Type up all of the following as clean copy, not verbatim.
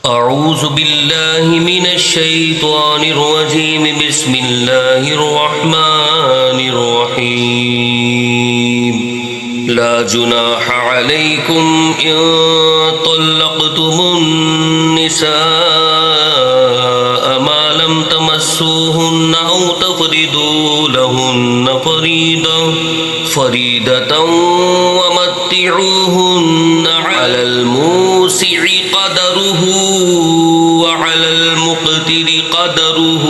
أعوذ بالله من الشيطان الرجيم بسم الله الرحمن الرحيم لا جناح عليكم إن طلقتم النساء ما لم تمسوهن أو تفرضوا لهن فريدة ومتعوهن على الموسع قدره وعلى المقتر قدره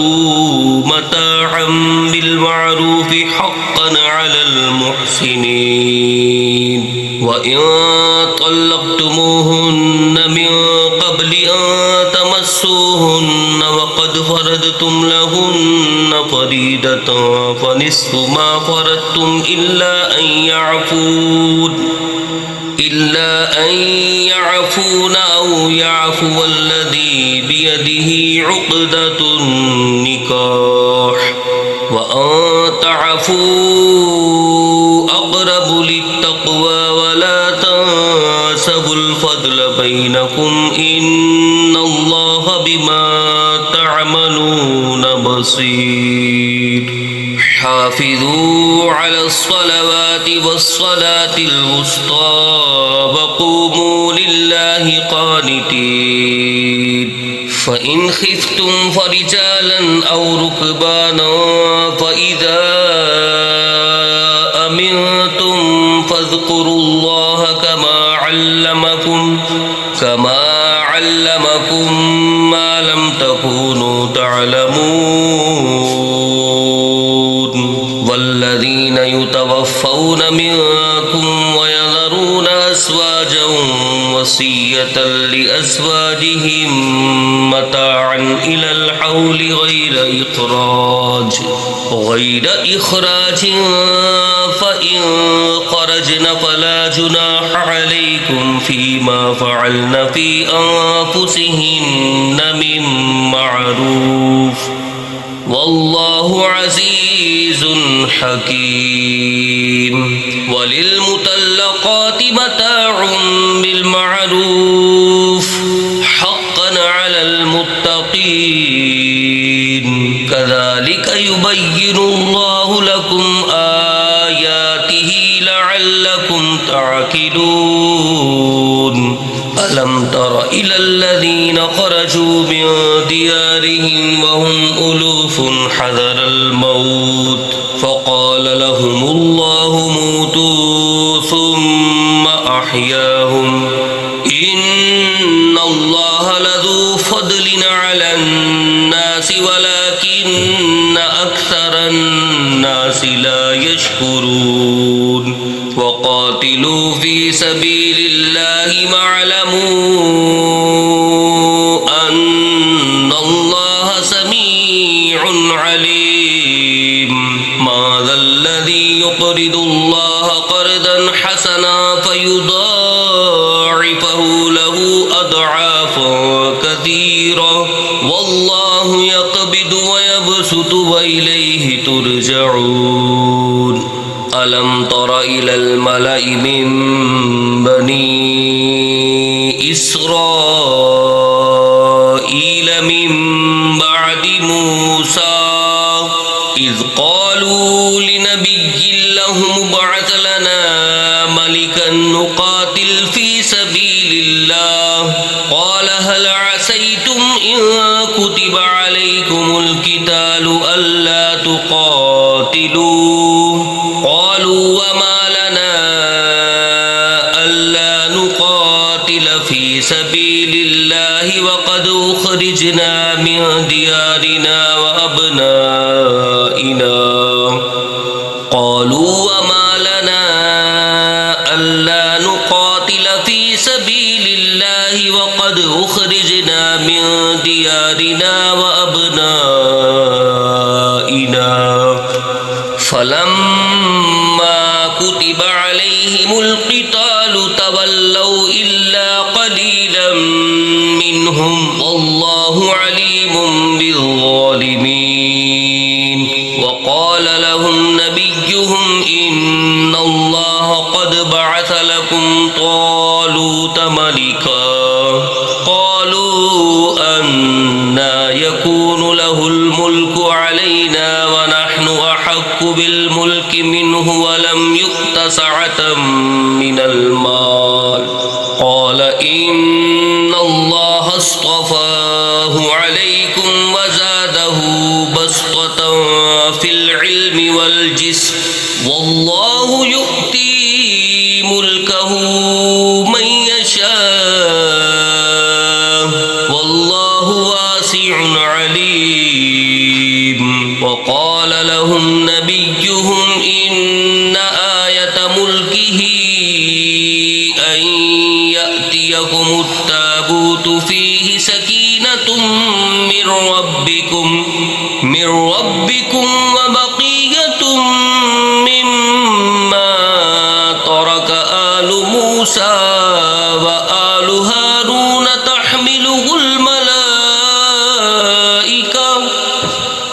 متاعا بالمعروف حقا على المحسنين وإن طلقتموهن من قبل أن تمسوهن وقد فرضتم لهن فريدة فنصف ما فرضتم إلا أن يعفون أو يعفو الذي بيده عقدة النكاح وأن تعفوا أقرب للتقوى ولا تنسبوا الفضل بينكم إن الله بما تعملون بصير حافظوا على الصلوات والصلاة الوسطى وقوموا لله قانتين فإن خفتم فرجالا أو ركبانا فإذا أمنتم فاذكروا الله كما علمكم ما لم تكونوا تعلمون والذين يتوفون منكم ويذرون أزواجا وصية لأزواجهم متاعا إلى الحول غير إخراج فإن خرجن فلا جناح عليكم فيما فعلن في أنفسهن من معروف والله عزيز حكيم وللمطلقات متاع بالمعروف حقا على المتقين كذلك يبين الله لكم آياته لعلكم تعقلون ألم تر إلى الذين خرجوا من ديارهم وهم ألوف حذر الموت فقال لهم الله موتوا ثم أحياهم إن الله لذو فضل على الناس ولكن أكثر الناس لا يشكرون وقاتلوا في سبيل الله واعلموا أن الله سميع عليم ماذا الذي يقرض الله قرضا حسنا فيضاعفه له أضعافا كثيرة والله يقبض ويبسط وإليه ترجعون ألم تر إلى الملأ من بني إسرائيل من بعد موسى إذ قالوا لنبي لهم ابعث لنا ملكا نقاتل في سبيل الله قال هل عسيتم إن كتب عليكم القتال ألا تقاتلوا قالوا وما لنا ألا نقاتل في سبيل الله وقد أخرجنا من ديارنا وأبنائنا قالوا وما لنا ألا نقاتل في سبيل الله وقد أخرجنا من ديارنا وأبنائنا فلما كتب عليهم القتال تولوا إلا قليلا منهم والله عليم بالظالمين وقال لهم نبيهم إن الله قد بعث لكم طالوت ملكا قالوا أنا يكون له الملك علينا ونحن أحق بالملك منه ولم يؤت سعة من المال قال إن الله اصطفاه عليكم وزاده بسطة في العلم والجسم والله يؤتي ملكه من يشاء والله واسع عليم وقال لهم نبيهم إن آية ملكه أن يأتيكم التابوت فيه سكينة من ربكم وبقية مما ترك آل موسى وآل هارون تحمله الملائكة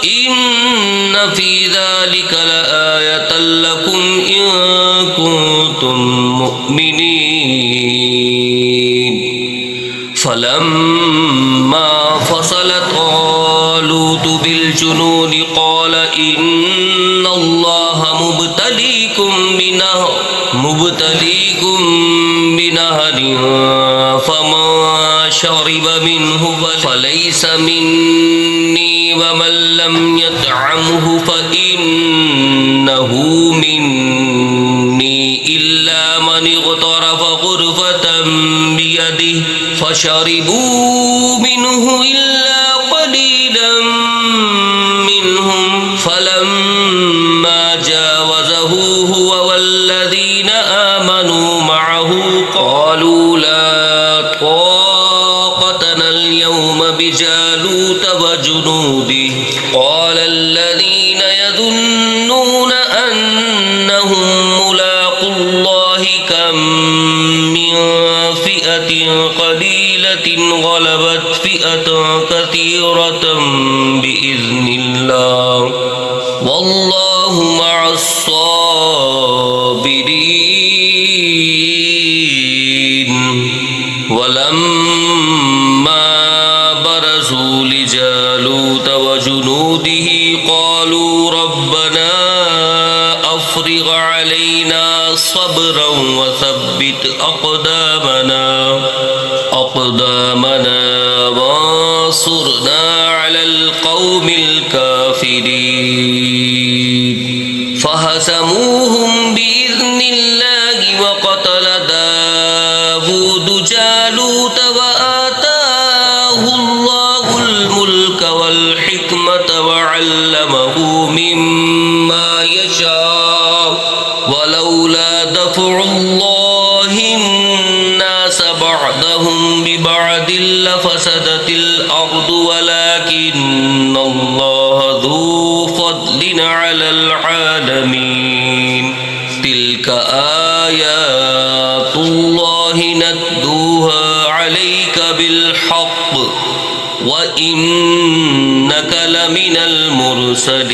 إن في ذلك لآية لكم إن كنتم مؤمنين فلما فصل طالوت بالجنود قال إن الله مبتليكم بنهر فمن شرب منه فليس مني ومن لم يطعمه فإنه مني إلا من اغترف غرفة بيده فشربوا منه إلا قليلا منهم فلما جاوزه هو والذين آمنوا معه قالوا لا طاقتنا اليوم بجالوت وجنوده قال الذين يظنون أنهم ملاقو الله كم من فئة قليلة غلبت فئة كثيرة بإذن الله والله مع الصابرين ولما برزوا لجالوت وجنوده قالوا ربنا أفرغ علينا صبرا وثبت أقدامنا وانصرنا على القوم الكافرين فهزموهم بإذن الله وقتل داود جالوت وآتاه الله الملك والحكمة وعلمه مما يشاء ولولا دفع الله الناس بعضهم ببعض لفسدت الأرض ولكن الله ذو فضل على العالمين تلك آيات الله نتلوها عليك بالحق وإنك لمن المرسلين